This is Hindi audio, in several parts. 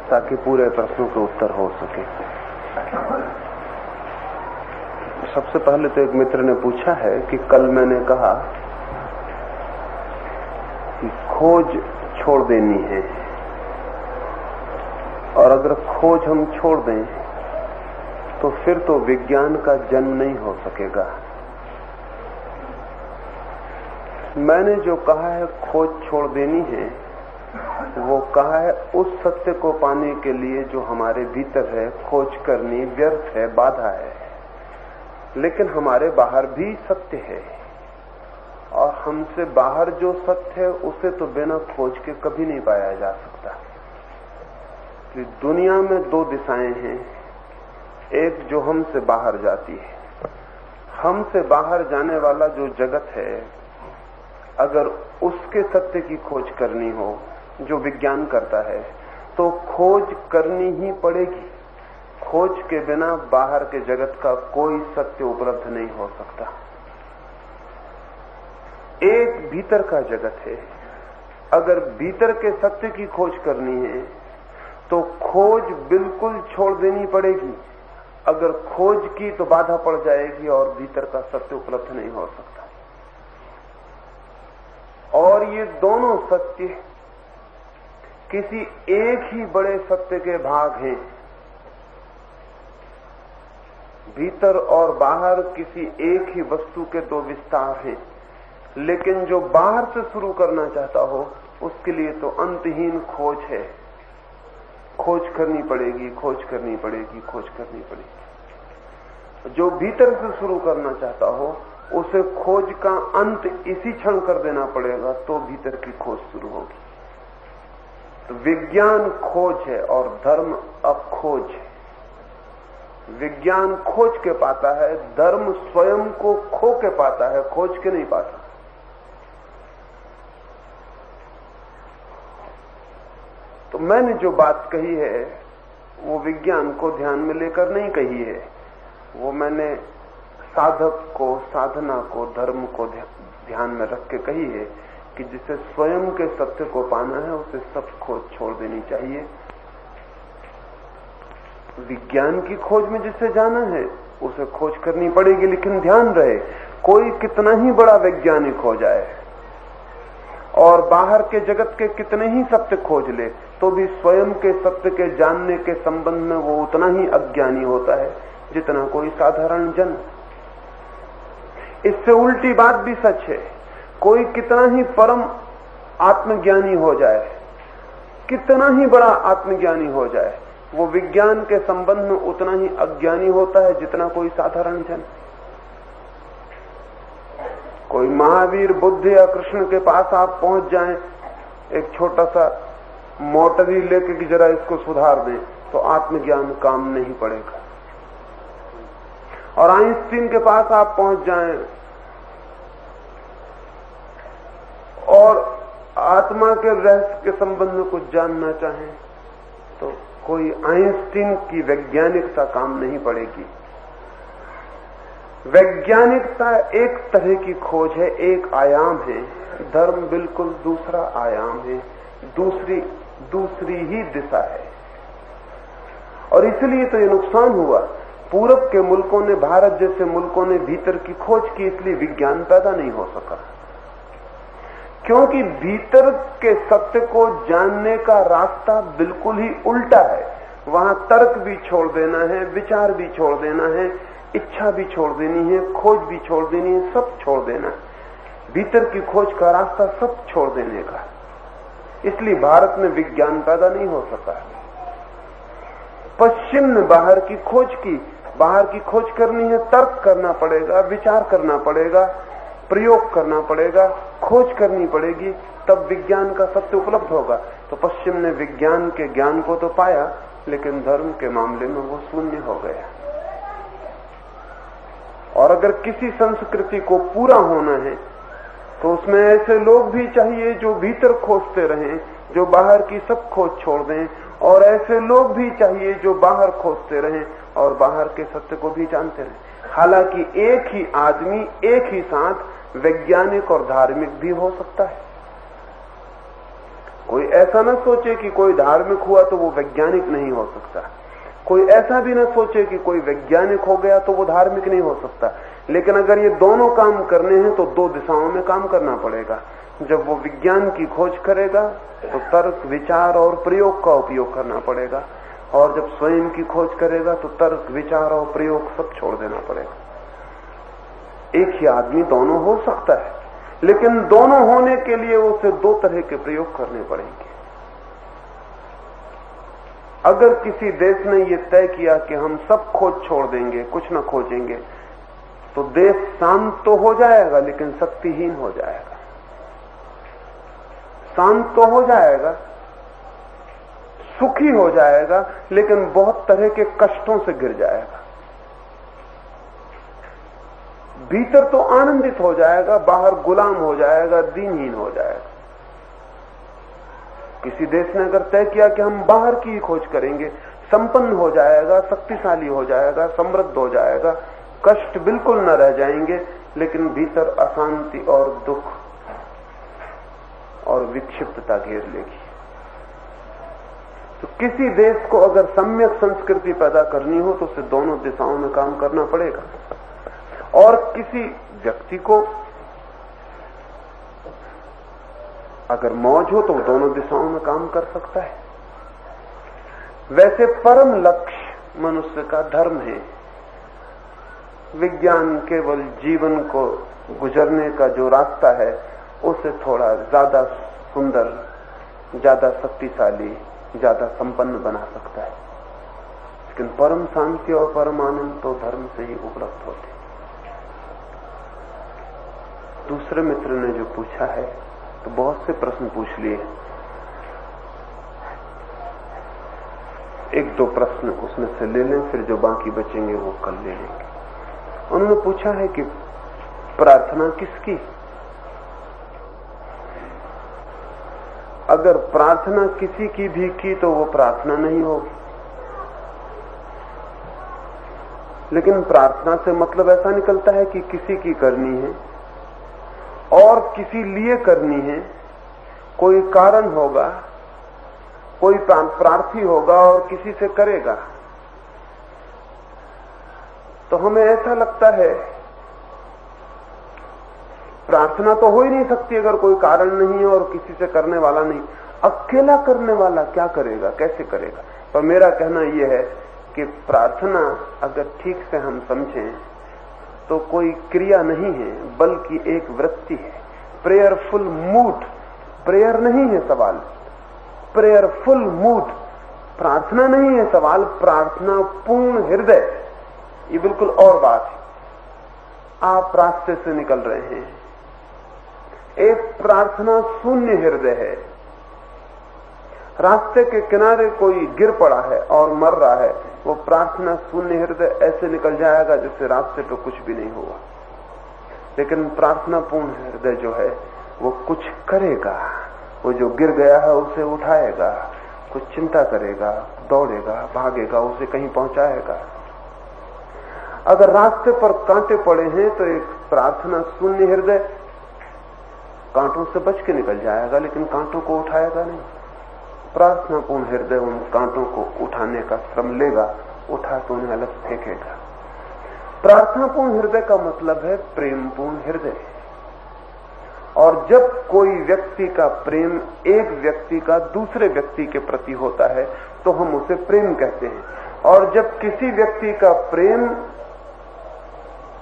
ताकि पूरे प्रश्नों के उत्तर हो सके। सबसे पहले तो एक मित्र ने पूछा है कि कल मैंने कहा कि खोज छोड़ देनी है, और अगर खोज हम छोड़ दें तो फिर तो विज्ञान का जन्म नहीं हो सकेगा। मैंने जो कहा है खोज छोड़ देनी है, वो कहा है उस सत्य को पाने के लिए जो हमारे भीतर है। खोज करनी व्यर्थ है, बाधा है। लेकिन हमारे बाहर भी सत्य है, और हमसे बाहर जो सत्य है उसे तो बिना खोज के कभी नहीं पाया जा सकता। कि दुनिया में दो दिशाएं हैं, एक जो हमसे बाहर जाती है। हमसे बाहर जाने वाला जो जगत है, अगर उसके सत्य की खोज करनी हो जो विज्ञान करता है, तो खोज करनी ही पड़ेगी। खोज के बिना बाहर के जगत का कोई सत्य उपलब्ध नहीं हो सकता। एक भीतर का जगत है, अगर भीतर के सत्य की खोज करनी है तो खोज बिल्कुल छोड़ देनी पड़ेगी। अगर खोज की तो बाधा पड़ जाएगी और भीतर का सत्य उपलब्ध नहीं हो सकता। और ये दोनों सत्य किसी एक ही बड़े सत्य के भाग हैं। भीतर और बाहर किसी एक ही वस्तु के दो विस्तार हैं। लेकिन जो बाहर से शुरू करना चाहता हो उसके लिए तो अंतहीन खोज है। खोज करनी पड़ेगी, खोज करनी पड़ेगी, खोज करनी पड़ेगी। जो भीतर से शुरू करना चाहता हो उसे खोज का अंत इसी क्षण कर देना पड़ेगा, तो भीतर की खोज शुरू होगी। तो विज्ञान खोज है और धर्म अखोज है। विज्ञान खोज के पाता है, धर्म स्वयं को खो के पाता है, खोज के नहीं पाता। तो मैंने जो बात कही है वो विज्ञान को ध्यान में लेकर नहीं कही है। वो मैंने साधक को, साधना को, धर्म को ध्यान में रख के कही है कि जिसे स्वयं के सत्य को पाना है उसे सब खोज छोड़ देनी चाहिए। विज्ञान की खोज में जिसे जाना है उसे खोज करनी पड़ेगी। लेकिन ध्यान रहे, कोई कितना ही बड़ा वैज्ञानिक हो जाए और बाहर के जगत के कितने ही सत्य खोज ले, तो भी स्वयं के सत्य के जानने के संबंध में वो उतना ही अज्ञानी होता है जितना कोई साधारण जन। इससे उल्टी बात भी सच है। कोई कितना ही परम आत्मज्ञानी हो जाए, कितना ही बड़ा आत्मज्ञानी हो जाए, वो विज्ञान के संबंध में उतना ही अज्ञानी होता है जितना कोई साधारण जन। कोई महावीर, बुद्ध या कृष्ण के पास आप पहुंच जाएं, एक छोटा सा मोटर ही लेके कि जरा इसको सुधार दें, तो आत्मज्ञान काम नहीं पड़ेगा। और आइंस्टीन के पास आप पहुंच जाएं और आत्मा के रहस्य के संबंध में कुछ जानना चाहें, तो कोई आइंस्टीन की वैज्ञानिकता काम नहीं पड़ेगी। वैज्ञानिकता एक तरह की खोज है, एक आयाम है। धर्म बिल्कुल दूसरा आयाम है, दूसरी ही दिशा है। और इसलिए तो ये नुकसान हुआ। पूरब के मुल्कों ने, भारत जैसे मुल्कों ने भीतर की खोज की, इसलिए विज्ञान पैदा नहीं हो सका। क्योंकि भीतर के सत्य को जानने का रास्ता बिल्कुल ही उल्टा है। वहां तर्क भी छोड़ देना है, विचार भी छोड़ देना है, इच्छा भी छोड़ देनी है, खोज भी छोड़ देनी है, सब छोड़ देना है। भीतर की खोज का रास्ता सब छोड़ देने का। इसलिए भारत में विज्ञान पैदा नहीं हो सका। पश्चिम ने बाहर की खोज की। बाहर की खोज करनी है, तर्क करना पड़ेगा, विचार करना पड़ेगा, प्रयोग करना पड़ेगा, खोज करनी पड़ेगी, तब विज्ञान का सत्य उपलब्ध होगा। तो पश्चिम ने विज्ञान के ज्ञान को तो पाया, लेकिन धर्म के मामले में वो शून्य हो गया। और अगर किसी संस्कृति को पूरा होना है तो उसमें ऐसे लोग भी चाहिए जो भीतर खोजते रहें, जो बाहर की सब खोज छोड़ दें, और ऐसे लोग भी चाहिए जो बाहर खोजते रहें और बाहर के सत्य को भी जानते रहें। हालांकि एक ही आदमी एक ही साथ वैज्ञानिक और धार्मिक भी हो सकता है। कोई ऐसा ना सोचे कि कोई धार्मिक हुआ तो वो वैज्ञानिक नहीं हो सकता, कोई ऐसा भी ना सोचे कि कोई वैज्ञानिक हो गया तो वो धार्मिक नहीं हो सकता। लेकिन अगर ये दोनों काम करने हैं तो दो दिशाओं में काम करना पड़ेगा। जब वो विज्ञान की खोज करेगा तो तर्क, विचार और प्रयोग का उपयोग करना पड़ेगा, और जब स्वयं की खोज करेगा तो तर्क, विचार और प्रयोग सब छोड़ देना पड़ेगा। एक ही आदमी दोनों हो सकता है, लेकिन दोनों होने के लिए उसे दो तरह के प्रयोग करने पड़ेंगे। अगर किसी देश ने यह तय किया कि हम सब खोज छोड़ देंगे, कुछ न खोजेंगे, तो देश शांत तो हो जाएगा लेकिन शक्तिहीन हो जाएगा। शांत तो हो जाएगा, सुखी हो जाएगा, लेकिन बहुत तरह के कष्टों से गिर जाएगा। भीतर तो आनंदित हो जाएगा, बाहर गुलाम हो जाएगा, दीनहीन हो जाएगा। किसी देश ने अगर तय किया कि हम बाहर की ही खोज करेंगे, संपन्न हो जाएगा, शक्तिशाली हो जाएगा, समृद्ध हो जाएगा, कष्ट बिल्कुल न रह जाएंगे, लेकिन भीतर अशांति और दुख और विक्षिप्तता घेर लेगी। तो किसी देश को अगर सम्यक संस्कृति पैदा करनी हो तो उसे दोनों दिशाओं में काम करना पड़ेगा। और किसी व्यक्ति को अगर मौज हो तो दोनों दिशाओं में काम कर सकता है। वैसे परम लक्ष्य मनुष्य का धर्म है। विज्ञान केवल जीवन को गुजरने का जो रास्ता है उसे थोड़ा ज्यादा सुंदर, ज्यादा शक्तिशाली, ज्यादा संपन्न बना सकता है, लेकिन परम शांति और परम आनंद तो धर्म से ही उपलब्ध होते। दूसरे मित्र ने जो पूछा है तो बहुत से प्रश्न पूछ लिए। एक दो प्रश्न उसमें से ले लें, फिर जो बाकी बचेंगे वो कल ले लेंगे। उन्होंने पूछा है कि प्रार्थना किसकी? अगर प्रार्थना किसी की भी की तो वो प्रार्थना नहीं होगी। लेकिन प्रार्थना से मतलब ऐसा निकलता है कि किसी की करनी है और किसी लिए करनी है। कोई कारण होगा, कोई प्रार्थी होगा और किसी से करेगा। तो हमें ऐसा लगता है प्रार्थना तो हो ही नहीं सकती अगर कोई कारण नहीं है और किसी से करने वाला नहीं। अकेला करने वाला क्या करेगा, कैसे करेगा? पर मेरा कहना यह है कि प्रार्थना अगर ठीक से हम समझें तो कोई क्रिया नहीं है बल्कि एक वृत्ति है। प्रेयरफुल मूड, प्रेयर नहीं है सवाल, प्रेयरफुल मूड। प्रार्थना नहीं है सवाल, प्रार्थना पूर्ण हृदय, ये बिल्कुल और बात है। आप रास्ते से निकल रहे हैं, एक प्रार्थना शून्य हृदय है। रास्ते के किनारे कोई गिर पड़ा है और मर रहा है, वो प्रार्थना शून्य हृदय ऐसे निकल जाएगा जैसे रास्ते पे कुछ भी नहीं हुआ। लेकिन प्रार्थना पूर्ण हृदय जो है वो कुछ करेगा, वो जो गिर गया है उसे उठाएगा, कुछ चिंता करेगा, दौड़ेगा, भागेगा, उसे कहीं पहुंचाएगा। अगर रास्ते पर कांटे पड़े हैं तो एक प्रार्थना शून्य हृदय कांटों से बच के निकल जाएगा, लेकिन कांटों को उठाएगा नहीं। प्रार्थना पूर्ण हृदय उन कांटों को उठाने का श्रम लेगा, उठा तो उन्हें अलग फेंकेगा। प्रार्थना पूर्ण हृदय का मतलब है प्रेम पूर्ण हृदय। और जब कोई व्यक्ति का प्रेम एक व्यक्ति का दूसरे व्यक्ति के प्रति होता है तो हम उसे प्रेम कहते हैं। और जब किसी व्यक्ति का प्रेम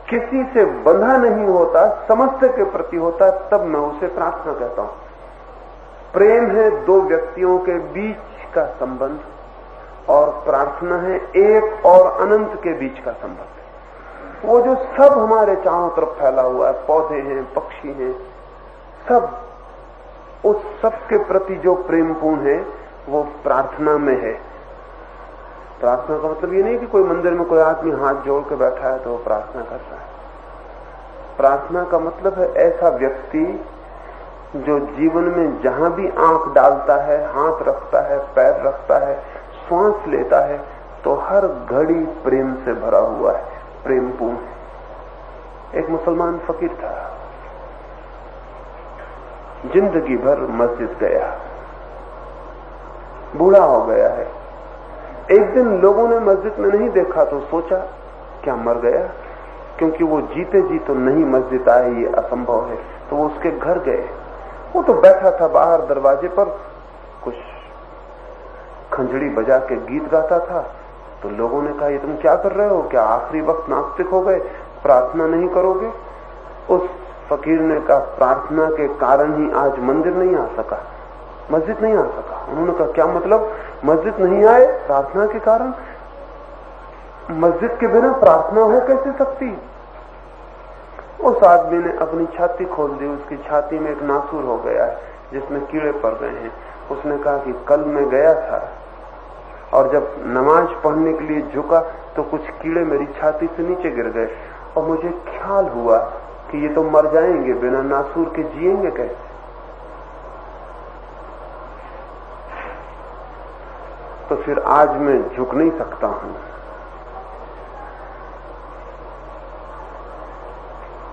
किसी से बंधा नहीं होता, समस्त के प्रति होता, तब मैं उसे प्रार्थना कहता हूं। प्रेम है दो व्यक्तियों के बीच का संबंध और प्रार्थना है एक और अनंत के बीच का संबंध। वो जो सब हमारे चारों तरफ फैला हुआ है, पौधे हैं, पक्षी हैं, सब, उस सब के प्रति जो प्रेम पूर्ण है वो प्रार्थना में है। प्रार्थना का मतलब ये नहीं कि कोई मंदिर में कोई आदमी हाथ जोड़ के बैठा है तो वो प्रार्थना कर रहा है। प्रार्थना का मतलब है ऐसा व्यक्ति जो जीवन में जहां भी आंख डालता है, हाथ रखता है, पैर रखता है, श्वास लेता है, तो हर घड़ी प्रेम से भरा हुआ है, प्रेम पूर्ण है। एक मुसलमान फकीर था, जिंदगी भर मस्जिद गया, बूढ़ा हो गया है। एक दिन लोगों ने मस्जिद में नहीं देखा तो सोचा क्या मर गया, क्योंकि वो जीते जी तो नहीं मस्जिद आए, ये असंभव है। तो वो उसके घर गए। वो तो बैठा था बाहर दरवाजे पर, कुछ खंजड़ी बजा के गीत गाता था। तो लोगों ने कहा ये तुम क्या कर रहे हो, क्या आखिरी वक्त नास्तिक हो गए, प्रार्थना नहीं करोगे? उस फकीर ने कहा प्रार्थना के कारण ही आज मंदिर नहीं आ सका, मस्जिद नहीं आ सका। उन्होंने कहा क्या मतलब, मस्जिद नहीं आए प्रार्थना के कारण? मस्जिद के बिना प्रार्थना हो कैसे सकती? उस आदमी ने अपनी छाती खोल दी। उसकी छाती में एक नासूर हो गया है जिसमें कीड़े पड़ गए हैं। उसने कहा कि कल मैं गया था और जब नमाज पढ़ने के लिए झुका तो कुछ कीड़े मेरी छाती से नीचे गिर गए और मुझे ख्याल हुआ कि ये तो मर जाएंगे, बिना नासूर के जिएंगे कैसे? तो फिर आज मैं झुक नहीं सकता हूं।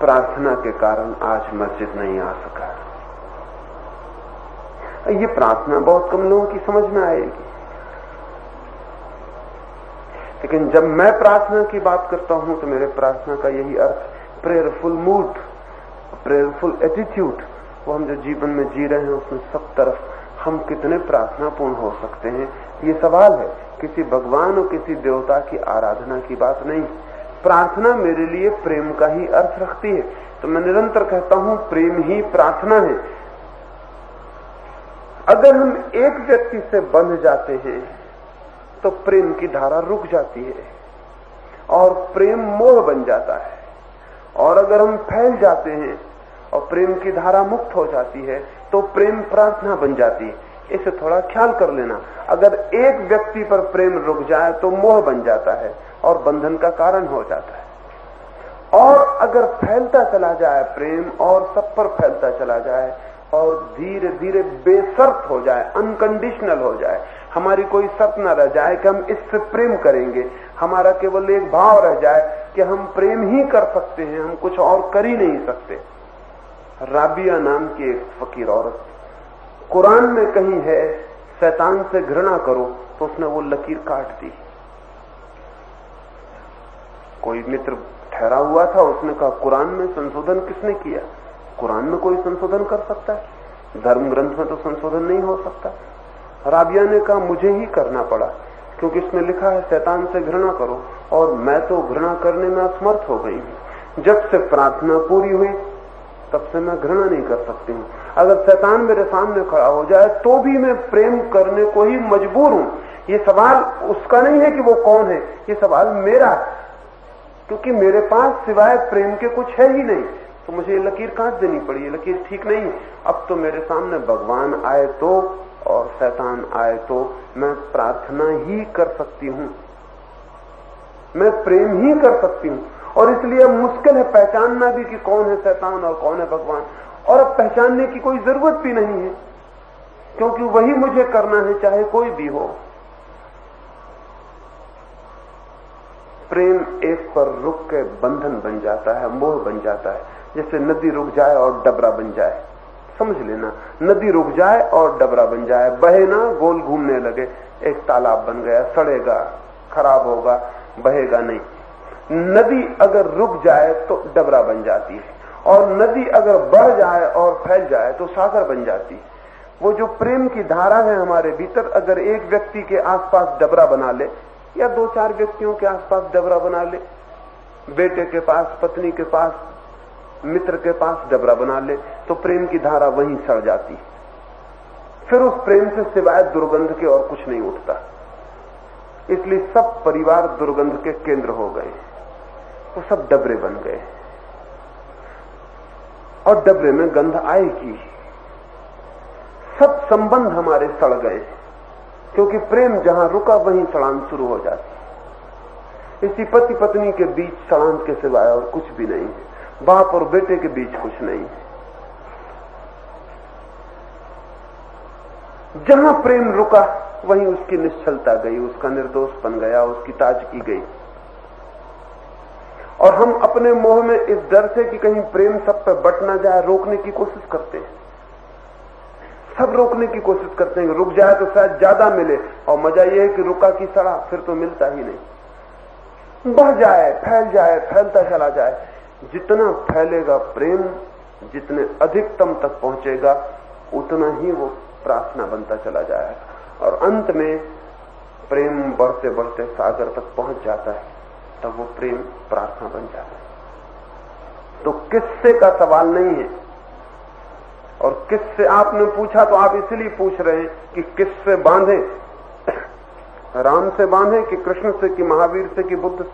प्रार्थना के कारण आज मस्जिद नहीं आ सका। ये प्रार्थना बहुत कम लोगों की समझ में आएगी, लेकिन जब मैं प्रार्थना की बात करता हूं तो मेरे प्रार्थना का यही अर्थ, प्रेयरफुल मूड, प्रेयरफुल एटीट्यूड। वो हम जो जीवन में जी रहे हैं उसमें सब तरफ हम कितने प्रार्थनापूर्ण हो सकते हैं, ये सवाल है। किसी भगवान और किसी देवता की आराधना की बात नहीं। प्रार्थना मेरे लिए प्रेम का ही अर्थ रखती है। तो मैं निरंतर कहता हूं प्रेम ही प्रार्थना है। अगर हम एक व्यक्ति से बंध जाते हैं तो प्रेम की धारा रुक जाती है और प्रेम मोह बन जाता है। और अगर हम फैल जाते हैं और प्रेम की धारा मुक्त हो जाती है तो प्रेम प्रार्थना बन जाती है। इसे थोड़ा ख्याल कर लेना। अगर एक व्यक्ति पर प्रेम रुक जाए तो मोह बन जाता है और बंधन का कारण हो जाता है। और अगर फैलता चला जाए प्रेम और सब पर फैलता चला जाए और धीरे धीरे बेशर्त हो जाए, अनकंडीशनल हो जाए, हमारी कोई शर्त न रह जाए कि हम इससे प्रेम करेंगे, हमारा केवल एक भाव रह जाए कि हम प्रेम ही कर सकते हैं, हम कुछ और कर ही नहीं सकते। राबिया नाम की एक फकीर औरत, कुरान में कहीं है शैतान से घृणा करो, तो उसने वो लकीर काट दी। कोई मित्र ठहरा हुआ था, उसने कहा कुरान में संशोधन किसने किया? कुरान में कोई संशोधन कर सकता है? धर्म ग्रंथ में तो संशोधन नहीं हो सकता। राबिया ने कहा मुझे ही करना पड़ा, क्योंकि इसमें लिखा है शैतान से घृणा करो, और मैं तो घृणा करने में असमर्थ हो गई हूं। जब से प्रार्थना पूरी हुई तब से मैं घृणा नहीं कर सकती हूं। अगर शैतान मेरे सामने खड़ा हो जाए तो भी मैं प्रेम करने को ही मजबूर हूं। ये सवाल उसका नहीं है कि वो कौन है, ये सवाल मेरा है, क्योंकि मेरे पास सिवाय प्रेम के कुछ है ही नहीं। तो मुझे ये लकीर काट देनी पड़ी। ये लकीर ठीक नहीं है। अब तो मेरे सामने भगवान आए तो और शैतान आए तो मैं प्रार्थना ही कर सकती हूं, मैं प्रेम ही कर सकती हूं। और इसलिए अब मुश्किल है पहचानना भी कि कौन है शैतान और कौन है भगवान। और अब पहचानने की कोई जरूरत भी नहीं है, क्योंकि वही मुझे करना है चाहे कोई भी हो। प्रेम एक पर रुक के बंधन बन जाता है, मोह बन जाता है। जैसे नदी रुक जाए और डबरा बन जाए। समझ लेना, नदी रुक जाए और डबरा बन जाए, बहे ना, गोल घूमने लगे, एक तालाब बन गया, सड़ेगा, खराब होगा, बहेगा नहीं। नदी अगर रुक जाए तो डबरा बन जाती है, और नदी अगर बढ़ जाए और फैल जाए तो सागर बन जाती है। वो जो प्रेम की धारा है हमारे भीतर, अगर एक व्यक्ति के आसपास डबरा बना ले या दो चार व्यक्तियों के आसपास डबरा बना ले, बेटे के पास, पत्नी के पास, मित्र के पास डबरा बना ले, तो प्रेम की धारा वहीं सड़ जाती। फिर उस प्रेम से सिवाय दुर्गंध के और कुछ नहीं उठता। इसलिए सब परिवार दुर्गंध के केंद्र हो गए, तो सब डबरे बन गए, और डबरे में गंध आएगी। सब संबंध हमारे सड़ गए, क्योंकि प्रेम जहां रुका वहीं सड़ान शुरू हो जाती। इसी पति पत्नी के बीच सड़ान के सिवाय और कुछ भी नहीं है। बाप और बेटे के बीच कुछ नहीं है। जहां प्रेम रुका वहीं उसकी निश्चलता गई, उसका निर्दोषपन गया, उसकी ताजगी गई। और हम अपने मोह में इस डर से कि कहीं प्रेम सब पे बट ना जाए, रोकने की कोशिश करते हैं। सब रोकने की कोशिश करते हैं कि रुक जाए तो शायद ज्यादा मिले, और मजा यह है कि रुका की सड़ा फिर तो मिलता ही नहीं। बढ़ जाए, फैल जाए, फैलता चला जाए। जितना फैलेगा प्रेम, जितने अधिकतम तक पहुंचेगा, उतना ही वो प्रार्थना बनता चला जाएगा, और अंत में प्रेम बढ़ते बढ़ते सागर तक पहुंच जाता है, तब वो प्रेम प्रार्थना बन जाता है। तो किस्से का सवाल नहीं है, और किससे आपने पूछा तो आप इसलिए पूछ रहे हैं कि किससे बांधे, राम से बांधे कि कृष्ण से कि महावीर से कि बुद्ध से।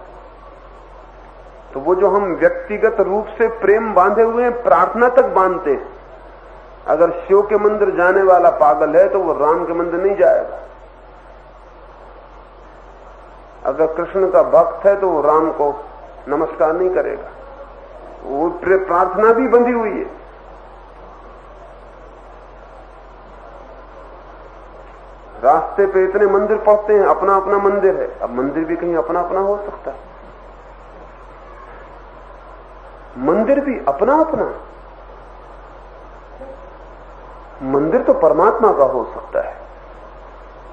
तो वो जो हम व्यक्तिगत रूप से प्रेम बांधे हुए हैं, प्रार्थना तक बांधते हैं। अगर शिव के मंदिर जाने वाला पागल है तो वो राम के मंदिर नहीं जाएगा। अगर कृष्ण का भक्त है तो वो राम को नमस्कार नहीं करेगा। वो प्रार्थना भी बंधी हुई है। रास्ते पे इतने मंदिर पहुंचते हैं, अपना अपना मंदिर है। अब मंदिर भी कहीं अपना अपना हो सकता है, मंदिर भी अपना अपना। मंदिर तो परमात्मा का हो सकता है,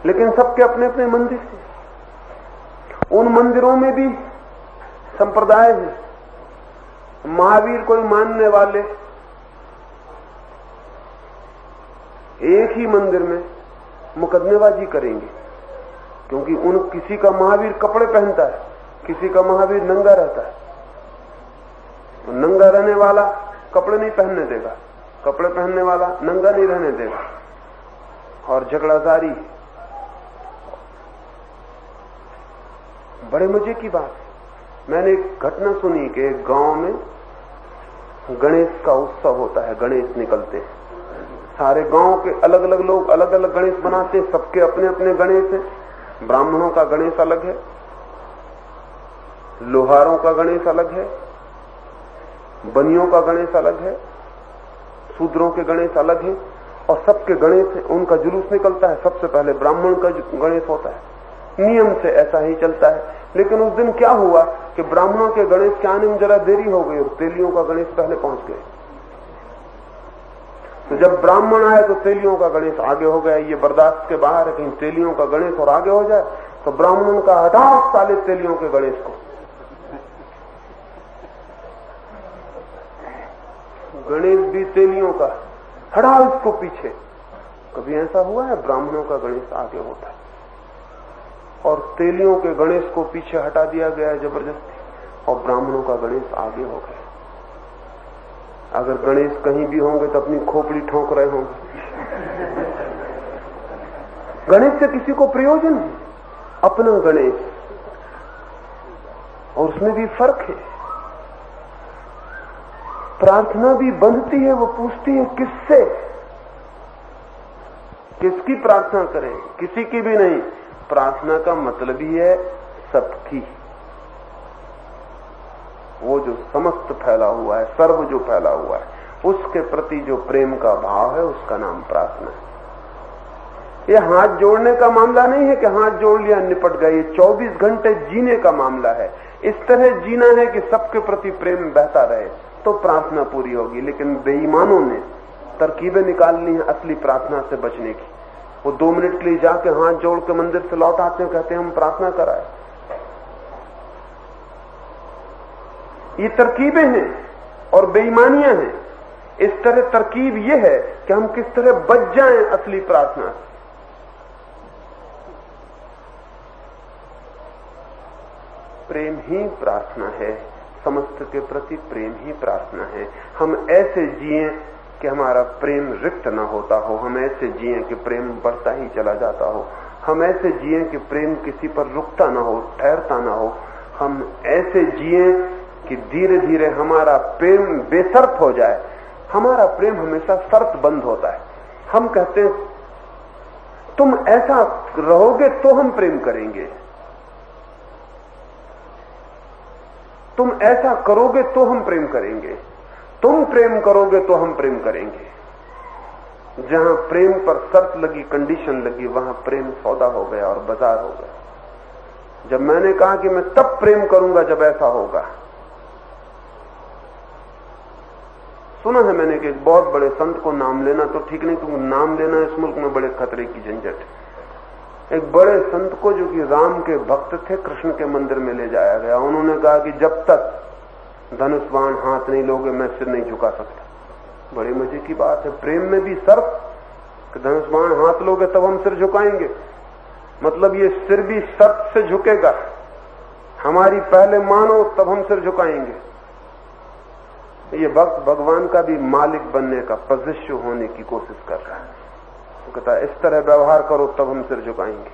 लेकिन सबके अपने अपने मंदिर हैं। उन मंदिरों में भी संप्रदाय है। महावीर कोई मानने वाले एक ही मंदिर में मुकदमेबाजी करेंगे, क्योंकि उन किसी का महावीर कपड़े पहनता है, किसी का महावीर नंगा रहता है। तो नंगा रहने वाला कपड़े नहीं पहनने देगा, कपड़े पहनने वाला नंगा नहीं रहने देगा, और झगड़ा जारी। बड़े मजे की बात है, मैंने एक घटना सुनी कि एक गांव में गणेश का उत्सव होता है। गणेश निकलते हैं, सारे गांव के अलग अलग लोग अलग अलग गणेश बनाते हैं, सबके अपने अपने गणेश हैं। ब्राह्मणों का गणेश अलग है, लोहारों का गणेश अलग है, बनियों का गणेश अलग है, शूद्रों के गणेश अलग है, और सबके गणेश है। उनका जुलूस निकलता है। सबसे पहले ब्राह्मण का गणेश होता है, नियम से ऐसा ही चलता है। लेकिन उस दिन क्या हुआ कि ब्राह्मणों के गणेश के आने में जरा देरी हो गई और तेलियों का गणेश पहले पहुंच गए। तो जब ब्राह्मण आए तो तेलियों का गणेश आगे हो गया। ये बर्दाश्त के बाहर है, कहीं तेलियों का गणेश और आगे हो जाए। तो ब्राह्मणों का हटाओ साले तेलियों के गणेश को। गणेश भी तेलियों का, हटाओ इसको पीछे। कभी ऐसा हुआ है ब्राह्मणों का गणेश आगे होता है और तेलियों के गणेश को पीछे हटा दिया गया है जबरदस्ती, और ब्राह्मणों का गणेश आगे हो गया। अगर गणेश कहीं भी होंगे तो अपनी खोपड़ी ठोक रहे होंगे। गणेश से किसी को प्रयोजन है, अपना गणेश, और उसमें भी फर्क है। प्रार्थना भी बंधती है, वो पूछती है किससे, किसकी प्रार्थना करें? किसी की भी नहीं। प्रार्थना का मतलब ही है सबकी। वो जो समस्त फैला हुआ है, सर्व जो फैला हुआ है, उसके प्रति जो प्रेम का भाव है, उसका नाम प्रार्थना है। ये हाथ जोड़ने का मामला नहीं है कि हाथ जोड़ लिया निपट गया। ये 24 घंटे जीने का मामला है। इस तरह जीना है कि सबके प्रति प्रेम बहता रहे, तो प्रार्थना पूरी होगी। लेकिन बेईमानों ने तरकीबें निकाल ली हैं असली प्रार्थना से बचने की। वो 2 मिनट के लिए जाके हाथ जोड़ के मंदिर से लौट आते हैं, कहते हैं हम प्रार्थना कराए। ये तरकीबें हैं और बेईमानियां हैं। इस तरह तरकीब ये है कि हम किस तरह बच जाएं असली प्रार्थना से। प्रेम ही प्रार्थना है, समस्त के प्रति प्रेम ही प्रार्थना है। हम ऐसे जिए कि हमारा प्रेम रिक्त ना होता हो, हम ऐसे जिए कि प्रेम बढ़ता ही चला जाता हो, हम ऐसे जिए कि प्रेम किसी पर रुकता ना हो, ठहरता ना हो, हम ऐसे जिए कि धीरे धीरे हमारा प्रेम बेशर्त हो जाए। हमारा प्रेम हमेशा शर्त बंद होता है। हम कहते हैं तुम ऐसा रहोगे तो हम प्रेम करेंगे, तुम ऐसा करोगे तो हम प्रेम करेंगे, तुम प्रेम करोगे तो हम प्रेम करेंगे। जहां प्रेम पर शर्त लगी, कंडीशन लगी, वहां प्रेम सौदा हो गया और बाजार हो गया। जब मैंने कहा कि मैं तब प्रेम करूंगा जब ऐसा होगा, सुना है मैंने कि एक बहुत बड़े संत को नाम लेना तो ठीक नहीं, क्योंकि नाम लेना इस मुल्क में बड़े खतरे की झंझट है। एक बड़े संत को, जो कि राम के भक्त थे, कृष्ण के मंदिर में ले जाया गया। उन्होंने कहा कि जब तक धनुष बाण हाथ नहीं लोगे मैं सिर नहीं झुका सकता। बड़ी मजे की बात है, प्रेम में भी शर्त कि धनुष बाण हाथ लोगे तब हम सिर झुकाएंगे। मतलब ये सिर भी शर्त से झुकेगा, हमारी पहले मानो तब हम सिर झुकाएंगे। ये भक्त भगवान का भी मालिक बनने का, पजिष्य होने की कोशिश कर रहा है। वो कहता है इस तरह व्यवहार करो तब हम सिर झुकाएंगे,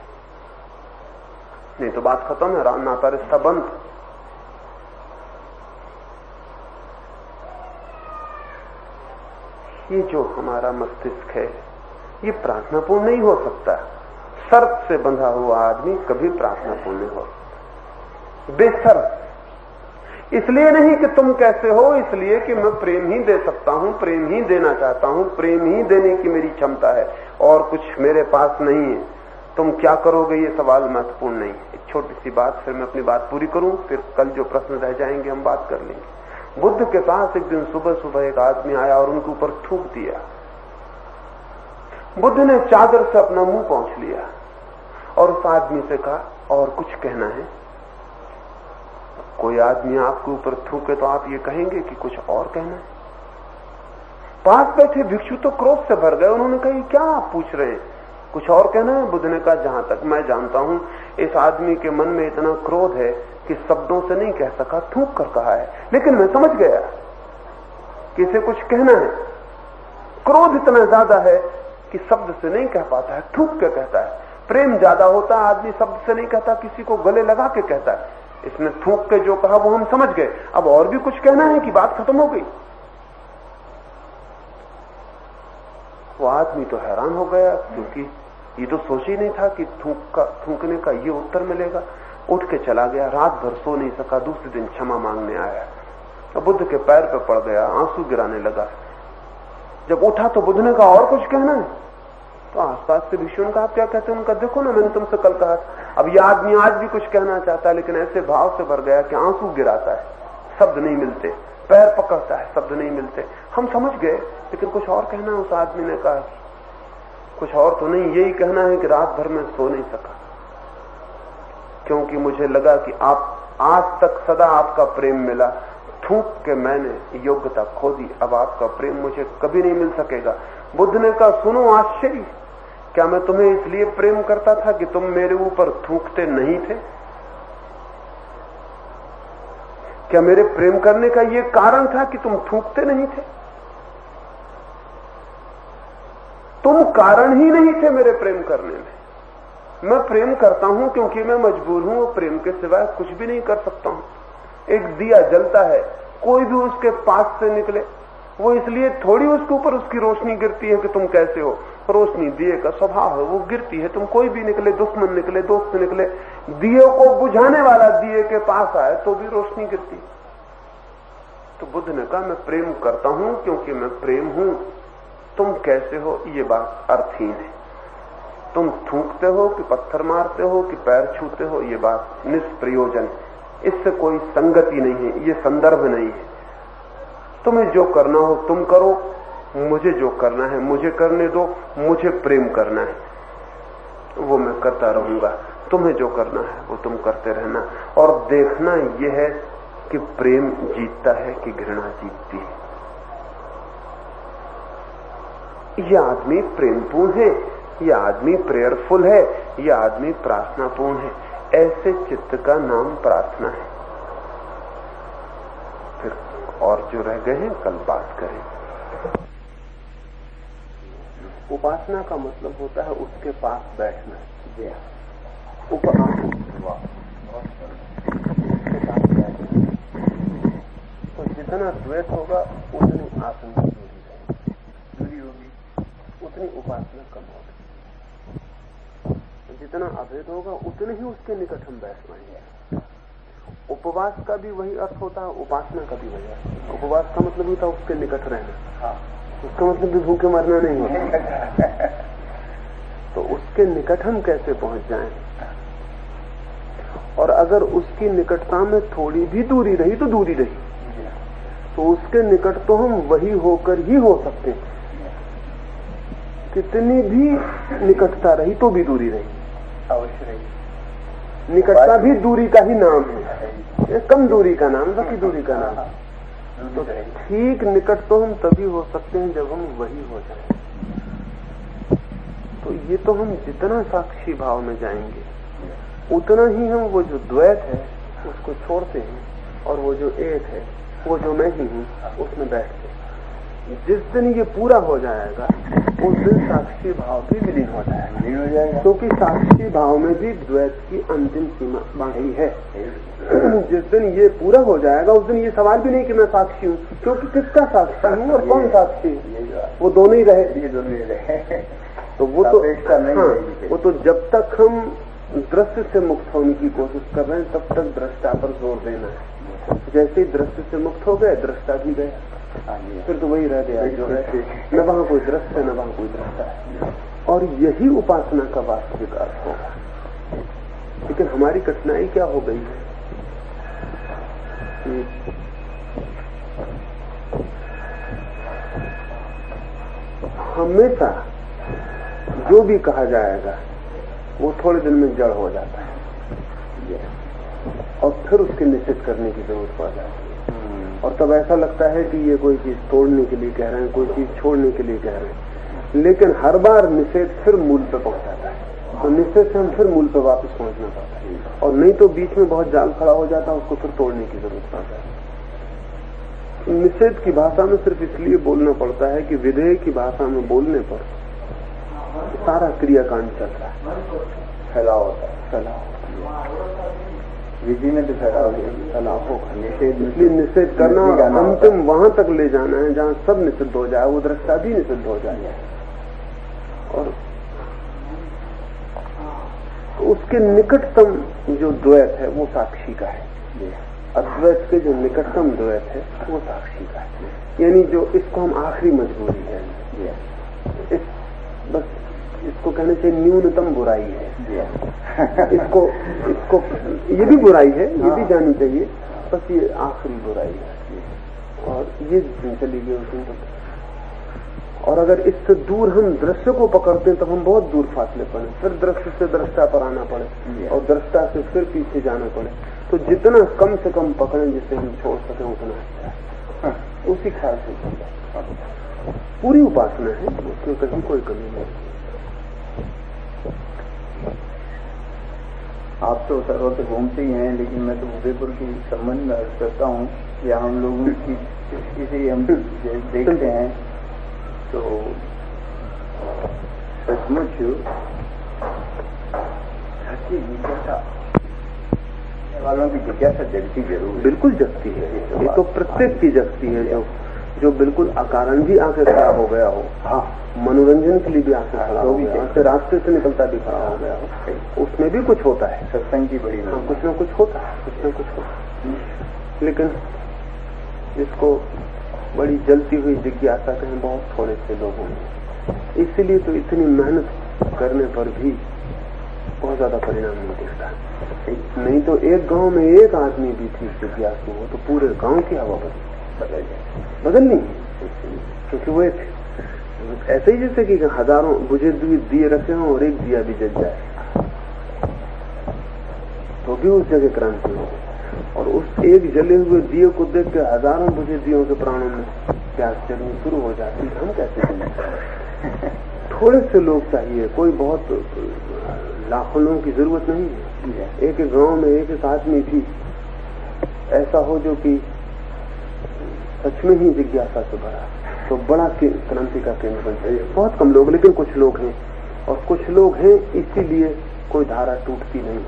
नहीं तो बात खत्म है, नाता रिश्ता बंद। ये जो हमारा मस्तिष्क है ये प्रार्थनापूर्ण नहीं हो सकता। शर्त से बंधा हुआ आदमी कभी प्रार्थनापूर्ण नहीं हो सकता। बेशर्त इसलिए नहीं कि तुम कैसे हो, इसलिए कि मैं प्रेम ही दे सकता हूं, प्रेम ही देना चाहता हूं, प्रेम ही देने की मेरी क्षमता है और कुछ मेरे पास नहीं है। तुम क्या करोगे ये सवाल महत्वपूर्ण नहीं। एक छोटी सी बात, फिर मैं अपनी बात पूरी करूं, फिर कल जो प्रश्न रह जाएंगे हम बात कर लेंगे। बुद्ध के पास एक दिन सुबह सुबह एक आदमी आया और उनके ऊपर थूक दिया। बुद्ध ने चादर से अपना मुंह पोंछ लिया और उस आदमी से कहा और कुछ कहना है? कोई आदमी आपके ऊपर थूके तो आप ये कहेंगे कि कुछ और कहना है? पास बैठे भिक्षु तो क्रोध से भर गए। उन्होंने कहा क्या आप पूछ रहे हैं, कुछ और कहना है? बुद्ध ने कहा जहां तक मैं जानता हूं इस आदमी के मन में इतना क्रोध है कि शब्दों से नहीं कह सका, थूक कर कहा है। लेकिन मैं समझ गया कि इसे कुछ कहना है। क्रोध इतना ज्यादा है कि शब्द से नहीं कह पाता है, थूक के कहता है। प्रेम ज्यादा होता है, आदमी शब्द से नहीं कहता, किसी को गले लगा के कहता है। इसने थूक के जो कहा वो हम समझ गए, अब और भी कुछ कहना है कि बात खत्म हो गई। वो आदमी तो हैरान हो गया, क्योंकि ये तो सोच ही नहीं था कि थूकने का ये उत्तर मिलेगा। उठ के चला गया, रात भर सो नहीं सका, दूसरे दिन क्षमा मांगने आया तो बुद्ध के पैर पे पड़ गया, आंसू गिराने लगा। जब उठा तो बुद्ध ने कहा और कुछ कहना है? तो आसपास से भिक्षुओं का आप क्या कहते हैं? उनका देखो ना, मैंने तुमसे कल कहा। अब ये आदमी आज भी कुछ कहना चाहता है, लेकिन ऐसे भाव से भर गया कि आंसू गिराता है, शब्द नहीं मिलते, पैर पकड़ता है, शब्द नहीं मिलते। हम समझ गए, लेकिन कुछ और कहना है। उस आदमी ने कहा कुछ और तो नहीं, यही कहना है कि रात भर में सो नहीं सका, क्योंकि मुझे लगा कि आप आज तक सदा आपका प्रेम मिला, थूक के मैंने योग्यता खो दी, अब आपका प्रेम मुझे कभी नहीं मिल सकेगा। बुद्ध ने कहा सुनो आश्चर्य, क्या मैं तुम्हें इसलिए प्रेम करता था कि तुम मेरे ऊपर थूकते नहीं थे? क्या मेरे प्रेम करने का यह कारण था कि तुम थूकते नहीं थे? तुम कारण ही नहीं थे मेरे प्रेम करने में। मैं प्रेम करता हूं क्योंकि मैं मजबूर हूं और प्रेम के सिवाय कुछ भी नहीं कर सकता हूं। एक दिया जलता है, कोई भी उसके पास से निकले, वो इसलिए थोड़ी उसके ऊपर उसकी रोशनी गिरती है कि तुम कैसे हो। रोशनी दिए का स्वभाव है, वो गिरती है। तुम कोई भी निकले, दुश्मन निकले, दोस्त निकले, दिए को बुझाने वाला दिए के पास आए तो भी रोशनी गिरती। तो बुद्ध ने कहा मैं प्रेम करता हूं क्योंकि मैं प्रेम हूं। तुम कैसे हो ये बात अर्थहीन है। तुम थूकते हो कि पत्थर मारते हो कि पैर छूते हो, ये बात निष्प्रयोजन, इससे कोई संगति नहीं है, ये संदर्भ नहीं है। तुम्हें जो करना हो तुम करो, मुझे जो करना है मुझे करने दो। मुझे प्रेम करना है, वो मैं करता रहूंगा। तुम्हें जो करना है वो तुम करते रहना, और देखना यह है कि प्रेम जीतता है कि घृणा जीतती है। यह आदमी प्रेमपूर्ण है, यह आदमी प्रेयरफुल है, यह आदमी प्रार्थनापूर्ण है। ऐसे चित्त का नाम प्रार्थना है। फिर और जो रह गए हैं कल बात करें। उपासना का मतलब होता है उसके पास बैठना। तो जितना द्वैत होगा उतनी आसन की दूरी होगी, उतनी उपासना कम होगी। जितना अभेद होगा उतने ही उसके निकट हम बैठ पाएंगे। उपवास का भी वही अर्थ होता है, उपासना का भी वही अर्थ। उपवास का मतलब होता है उसके निकट रहना, उसका मतलब भी भूखे मरना नहीं होता। तो उसके निकट हम कैसे पहुंच जाएं? और अगर उसकी निकटता में थोड़ी भी दूरी रही तो दूरी रही, तो उसके निकट तो हम वही होकर ही हो सकते हैं। कितनी भी निकटता रही तो भी दूरी रही, अवश्य रही। निकटता भी दूरी का ही नाम है, कम दूरी का नाम, बाकी दूरी का नाम। तो ठीक निकट तो हम तभी हो सकते हैं जब हम वही हो जाएं। तो ये तो हम जितना साक्षी भाव में जाएंगे उतना ही हम वो जो द्वैत है उसको छोड़ते हैं, और वो जो एक है, वो जो मैं ही हूँ, उसमें बैठते हैं। जिस दिन ये पूरा हो जाएगा उस दिन साक्षी भाव भी विलीन हो जाएगा, क्योंकि साक्षी भाव में भी द्वैत की अंतिम सीमा बांधी है। जिस दिन ये पूरा हो जाएगा उस दिन ये सवाल भी नहीं कि मैं साक्षी हूँ, क्योंकि किसका साक्षी हूँ और कौन साक्षी, वो दोनों ही रहे। तो वो तो वो तो जब तक हम दृश्य से मुक्त होने की कोशिश कर रहे हैं तब तक दृष्टा पर जोर देना है। जैसे ही दृश्य से मुक्त हो गए, दृष्टा भी गया, फिर तो वही रह गया जो है, न वहां कोई दृश्य न वहां कोई दृष्टा है। और यही उपासना का वास्तविक अर्थ होगा। लेकिन हमारी कठिनाई क्या हो गई है कि हमेशा जो भी कहा जाएगा वो थोड़े दिन में जड़ हो जाता है, और फिर उसके निश्चित करने की जरूरत पड़ जाती है। और तब ऐसा लगता है कि ये कोई चीज तोड़ने के लिए कह रहे हैं, कोई चीज छोड़ने के लिए कह रहे हैं। लेकिन हर बार निषेध फिर मूल पे पहुंचाता है, तो निषेध से हम फिर मूल पे वापस पहुंचना पड़ता है, और नहीं तो बीच में बहुत जाल खड़ा हो जाता है, उसको फिर तोड़ने की जरूरत पड़ जाती है। निषेध की भाषा में सिर्फ इसलिए बोलना पड़ता है कि विधेय की भाषा में बोलने पर सारा क्रियाकांड चल रहा है, फैलाव होता है, फैलाव विधि में तो फैलाव होगा। निषेध, इसलिए निषेध करना अंतिम वहां तक ले जाना है जहां सब निषिद्ध हो जाए, वो दृष्टा भी निषिद्ध हो जाए, और उसके निकटतम जो द्वैत है वो साक्षी का है। अद्वैत के जो निकटतम द्वैत है वो साक्षी का है, यानी जो इसको हम आखिरी मजबूरी है, बस इसको कहने से न्यूनतम बुराई है। इसको ये भी बुराई है, ये भी जानी चाहिए, बस ये आखिरी बुराई है। और ये चली गई उसमें तो। और अगर इससे दूर हम दृश्य को पकड़ते हैं तब हम बहुत दूर फासले पड़े, फिर दृश्य से दृष्टा पर आना पड़े, और दृष्टा से फिर पीछे जाना पड़े। तो जितना कम से कम पकड़ें जिससे हम छोड़ सकें उतना अच्छा है। उसी ख्याल से पूरी उपासना है, उसमें कहीं कोई कमी नहीं। आप तो सर्वत्र घूमते ही हैं, लेकिन मैं तो उदयपुर की संबंध में अर्ज करता हूँ, या हम लोगों की इसे हम देखते हैं तो सचमुच सच्ची जिज्ञासा वालों की जिज्ञासा जगती जरूर, बिल्कुल जगती है। ये तो प्रत्येक की जगती है, जो बिल्कुल अकारण भी आंखें खड़ा हो गया हो, हाँ, मनोरंजन के लिए भी आंखें खड़ा हो गया, फिर रास्ते से निकलता भी खड़ा हो गया हो, उसमें भी कुछ होता है। सत्संग की बड़ी, हाँ, कुछ न कुछ होता है, कुछ न कुछ होता है। लेकिन इसको बड़ी जलती हुई जिज्ञासा कहें बहुत थोड़े से लोगों में, इसीलिए तो इतनी मेहनत करने पर भी बहुत ज्यादा परिणाम नहीं दिखता। नहीं तो एक गांव में एक आदमी भी ठीक जिज्ञासु हो तो पूरे गांव की हवा बदलनी है, क्योंकि वो एक ऐसे ही जैसे कि हजारों बुझे दिए रखे हों और एक दिया भी जल जाए तो भी उस जगह क्रांति हो, और उस एक जले हुए दिए को देख के हजारों बुझे दियों के प्राणों में प्यास जगनी शुरू हो जाती है। हम कैसे चलें? थोड़े से लोग चाहिए, कोई बहुत लाखों लोगों की जरूरत नहीं है। एक एक गांव में एक एक आदमी भी ऐसा हो जो कि सच में ही जिज्ञासा से भरा, तो बड़ा क्रांति का केंद्र बन जाए। बहुत कम लोग, लेकिन कुछ लोग हैं, और कुछ लोग हैं इसीलिए कोई धारा टूटती नहीं,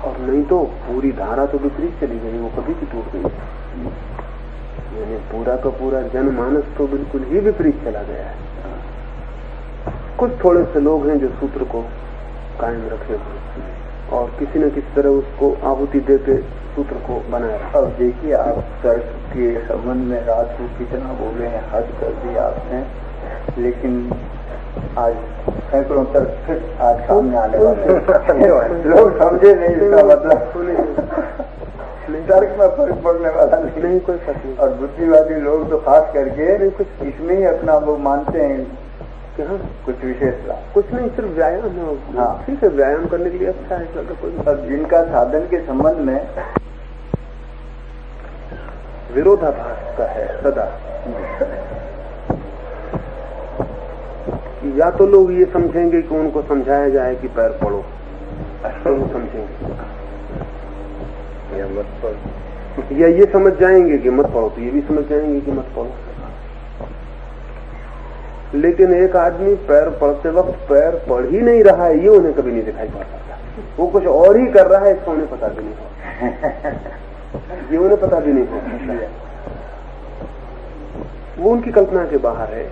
और नहीं तो पूरी धारा तो विपरीत चली गई, वो कभी भी टूट गई। यानी पूरा का पूरा जनमानस तो बिल्कुल ही विपरीत चला गया है। कुछ थोड़े से लोग हैं जो सूत्र को कायम रखे हुए और किसी न किसी तरह उसको आहुति देके सूत्र को बनाया। अब देखिए, आप तर्क के संबंध में रात को कितना बोले हैं, हद कर दिया आपने, लेकिन आज सैकड़ों तर्क फिर आज सामने आने वाले लोग समझे नहीं इसका मतलब। तर्क इसमें फर्क पड़ने वाला नहीं कोई फर्क नहीं। और बुद्धिवादी लोग तो खास करके कुछ इसमें ही अपना वो मानते हैं कि हाँ कुछ विशेषता। कुछ नहीं, सिर्फ व्यायाम है। हाँ ठीक है, व्यायाम करने के लिए अच्छा है, इसका कोई। अब जिनका साधन के संबंध में विरोधाभास का है सदा, या तो लोग ये समझेंगे कि उनको समझाया जाए कि पैर पड़ो, तो वो समझेंगे, या मत पढ़ो, या ये समझ जाएंगे कि मत पढ़ो, तो ये भी समझ जाएंगे कि मत पढ़ो। लेकिन एक आदमी पैर पढ़ते वक्त पैर पढ़ ही नहीं रहा है, ये उन्हें कभी नहीं दिखाई पड़ता। वो कुछ और ही कर रहा है, इसको उन्हें पता भी नहीं होता, ये उन्हें पता भी नहीं होता। वो उनकी कल्पना के बाहर है।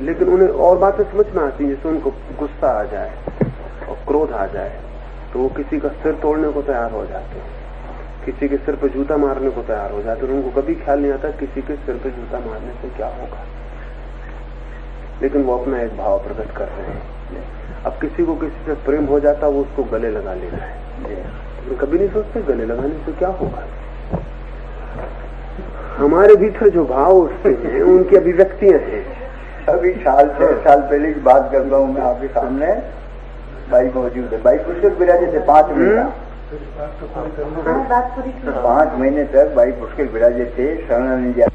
लेकिन उन्हें और बातें समझ में आती हैं, जैसे उनको गुस्सा आ जाए और क्रोध आ जाए तो वो किसी का सिर तोड़ने को तैयार हो जाते हैं, किसी के सिर पर जूता मारने को तैयार हो जाते हैं। उनको कभी ख्याल नहीं आता किसी के सिर पर जूता मारने से क्या होगा, लेकिन वो अपना एक भाव प्रकट कर रहे हैं। अब किसी को किसी से प्रेम हो जाता, वो उसको गले लगा लेता है। कभी नहीं सोचते गले लगाने से क्या होगा। हमारे भीतर जो भाव उठते हैं उनकी अभिव्यक्तियां हैं। अभी 6 साल पहले की बात कर रहा हूँ मैं आपके सामने। भाई मौजूद है, भाई पुष्कर विराजे थे 5 महीना, 5 महीने तक भाई पुष्कर विराजे थे, शरण नहीं जा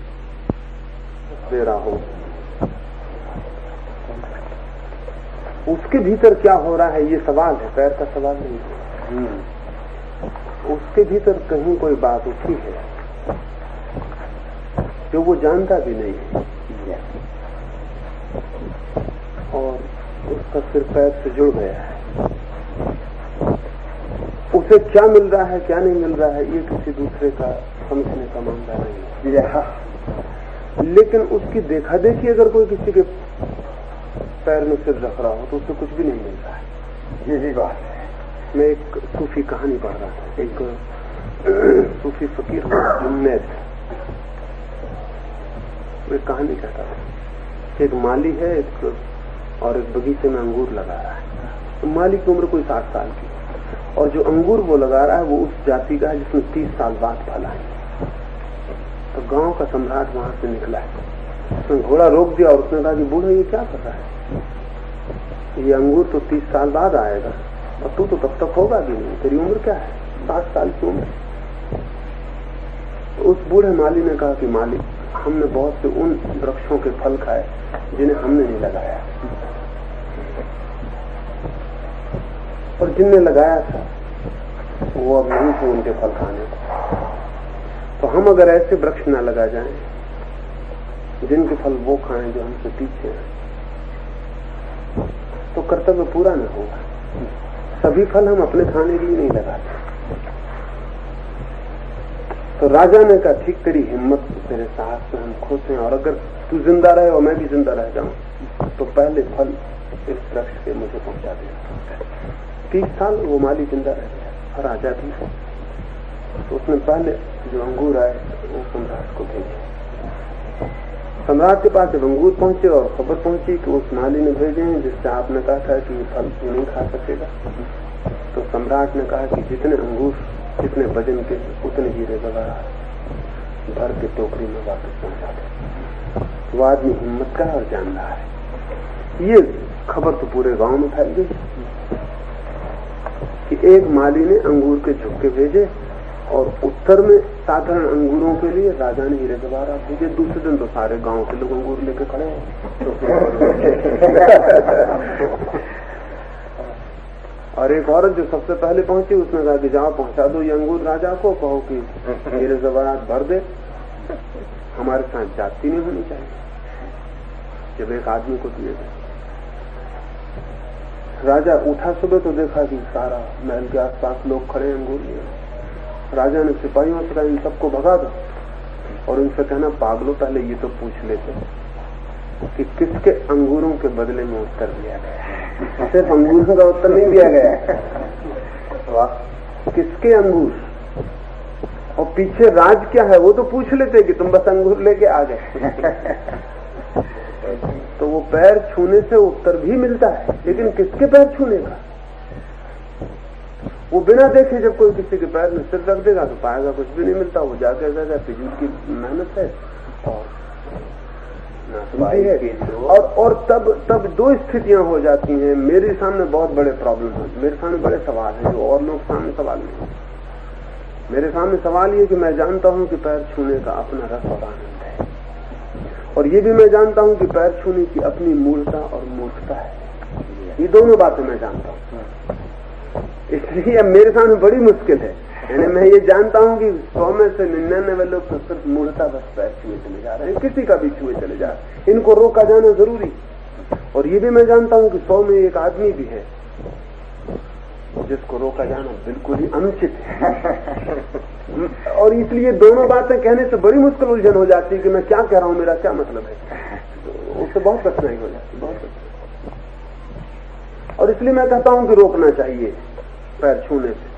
दे रहा हूं। उसके भीतर क्या हो रहा है ये सवाल है, पैर का सवाल नहीं है। उसके भीतर कहीं कोई बात उठी है जो वो जानता भी नहीं है, और उसका सिर पैर से जुड़ गया है। उसे क्या मिल रहा है क्या नहीं मिल रहा है ये किसी दूसरे का समझने का मामला नहीं है। लेकिन उसकी देखा देखी अगर कोई किसी के पैर में सिर रख रहा हो तो उससे कुछ भी नहीं मिल रहा है। यही बात है। मैं एक सूफी कहानी पढ़ रहा था। एक सूफी फकीर जुन्नैद एक कहानी कहता था। एक माली है और एक बगीचे में अंगूर लगा रहा है। तो माली की उम्र कोई 60 साल की, और जो अंगूर वो लगा रहा है वो उस जाति का है जिसमें 30 साल बाद फला है। तो गांव का सम्राट वहां से निकला है, उसने घोड़ा रोक दिया और उसने कहा कि बूढ़ा ये क्या कर रहा है, ये अंगूर तो 30 साल बाद आएगा और तू तो तब तक होगा भी नहीं, तेरी उम्र क्या है, 60 साल की उम्र। तो उस बूढ़े माली ने कहा कि मालिक, हमने बहुत से उन वृक्षों के फल खाए जिन्हें हमने नहीं लगाया, और जिनने लगाया था वो अब नहीं थे उनके फल खाने को। तो हम अगर ऐसे वृक्ष न लगा जाएं जिनके फल वो खाएं जो हमसे पीछे हैं, तो कर्तव्य पूरा न होगा। सभी फल हम अपने खाने के लिए नहीं लगाते। तो राजा ने कहा ठीक, तेरी हिम्मत, तेरे साहस से हम खुश हैं, और अगर तू जिंदा रहे और मैं भी जिंदा रह जाऊं तो पहले फल इस वृक्ष के मुझे पहुंचा दे। 30 साल वो माली जिंदा रह गया, राजा भी। तो उसने पहले जो अंगूर आए वो सम्राट को भेजे। सम्राट के पास जब अंगूर पहुंचे और खबर पहुंची कि उस माली ने भेजे हैं जिससे आपने कहा था कि ये फल नहीं खा सकेगा, तो सम्राट ने कहा कि जितने अंगूर, जितने वजन के, उतने हीरे वगैरह भर के टोकरी में वापस पहुंचा दे। वो आदमी हिम्मत का और जान रहा है। ये खबर तो पूरे गांव में फैल गई कि एक माली ने अंगूर के झुक्के भेजे और उत्तर में साधारण अंगूरों के लिए राजा ने हीरे जवाहरात भेजे। दूसरे दिन तो सारे गांव के लोग अंगूर लेके खड़े हैं। और एक औरत जो सबसे पहले पहुंची उसने कहा कि जाओ पहुंचा दो ये अंगूर राजा को, कहो कि हीरे जवाहरात भर दे, हमारे साथ जाति नहीं होनी चाहिए जब एक आदमी को दिए गए। राजा उठा सुबह तो देखा कि सारा महल के आसपास लोग खड़े अंगूर लिए। राजा ने सिपाहियों से कहा इन सबको भगा दो और उनसे कहना पागलों, पहले ये तो पूछ लेते कि किसके अंगूरों के बदले में उत्तर दिया गया। सिर्फ अंगूरों का उत्तर नहीं दिया गया, किसके अंगूर और पीछे राज क्या है वो तो पूछ लेते कि तुम बस अंगूर लेके आ गए। तो वो पैर छूने से उत्तर भी मिलता है, लेकिन किसके पैर छूने का। वो बिना देखे जब कोई किसी के पैर में सिर रख देगा तो पाएगा कुछ भी नहीं मिलता, वो जाके जाएगा फिजूल की मेहनत है और नासमझी है। और तब दो स्थितियां हो जाती हैं। मेरे सामने बहुत बड़े प्रॉब्लम है, मेरे सामने बड़े सवाल हैं जो और लोग सामने सवाल नहीं। मेरे सामने सवाल ये कि मैं जानता हूं कि पैर छूने का अपना रस और आनंद है, और ये भी मैं जानता हूं कि पैर छूने की अपनी मूर्खता और मूर्खता है। ये दोनों बातें मैं जानता हूं, इसलिए अब मेरे सामने बड़ी मुश्किल है। यानी मैं ये जानता हूं कि 100 में से 99 लोग तो सिर्फ मूर्खता बस पैर छुए चले जा रहे हैं, किसी का भी छुए चले जा रहे हैं, इनको रोका जाना जरूरी। और ये भी मैं जानता हूं कि 100 में एक आदमी भी है जिसको रोका जाना बिल्कुल ही अनुचित है। और इसलिए दोनों बातें कहने से बड़ी मुश्किल उलझन हो जाती है कि मैं क्या कह रहा हूं, मेरा क्या मतलब है, तो उससे बहुत कठिनाई हो जाती है, बहुत कठिनाई। और इसलिए मैं कहता हूं कि रोकना चाहिए पैर छूने से।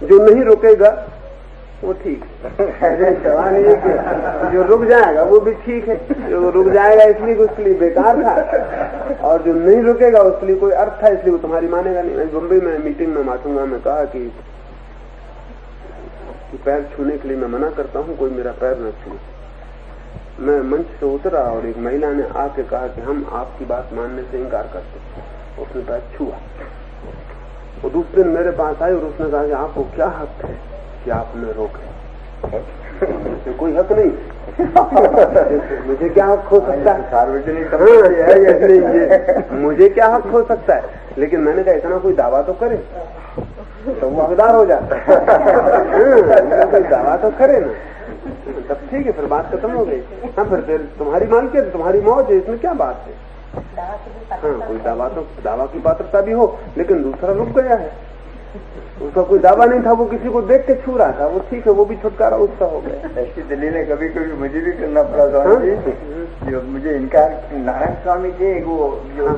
जो नहीं रुकेगा वो ठीक है, सवाल ये कि जो रुक जाएगा वो भी ठीक है। जो रुक जाएगा इसलिए उसके लिए बेकार था, और जो नहीं रुकेगा उसके लिए कोई अर्थ था, इसलिए वो तुम्हारी मानेगा नहीं। मुंबई में मीटिंग में माथुंगा में कहा कि पैर छूने के लिए मैं मना करता हूं, कोई मेरा पैर न छूए। मैं मंच से उतरा और एक महिला ने आके कहा कि हम आपकी बात मानने से इनकार करते। उसने पैर छुआ। वो दूसरे दिन मेरे पास आई और उसने कहा कि आपको क्या हक है कि आपने रोके? मुझे कोई हक नहीं। मुझे क्या हक हो सकता है? सार्वजनिक मुझे क्या हक हो सकता है? लेकिन मैंने कहा इतना कोई दावा तो करे तो वो हकदार हो जाता है। कोई दावा तो करे ना, तब ठीक है, फिर बात खत्म हो गई। हाँ, फिर तुम्हारी मालकियत, तुम्हारी मौज है, इसमें क्या बात है? हाँ, कोई दावा की पात्रता भी हो, लेकिन दूसरा रुक गया है, उसका कोई दावा नहीं था, वो किसी को देख के छू रहा था, वो ठीक है, वो भी छुटकारा उसका हो गया। ऐसी दलीलें कभी कभी मुझे भी करना पड़ा स्वामी जी, जो मुझे इनकार नारायण स्वामी जी वो जो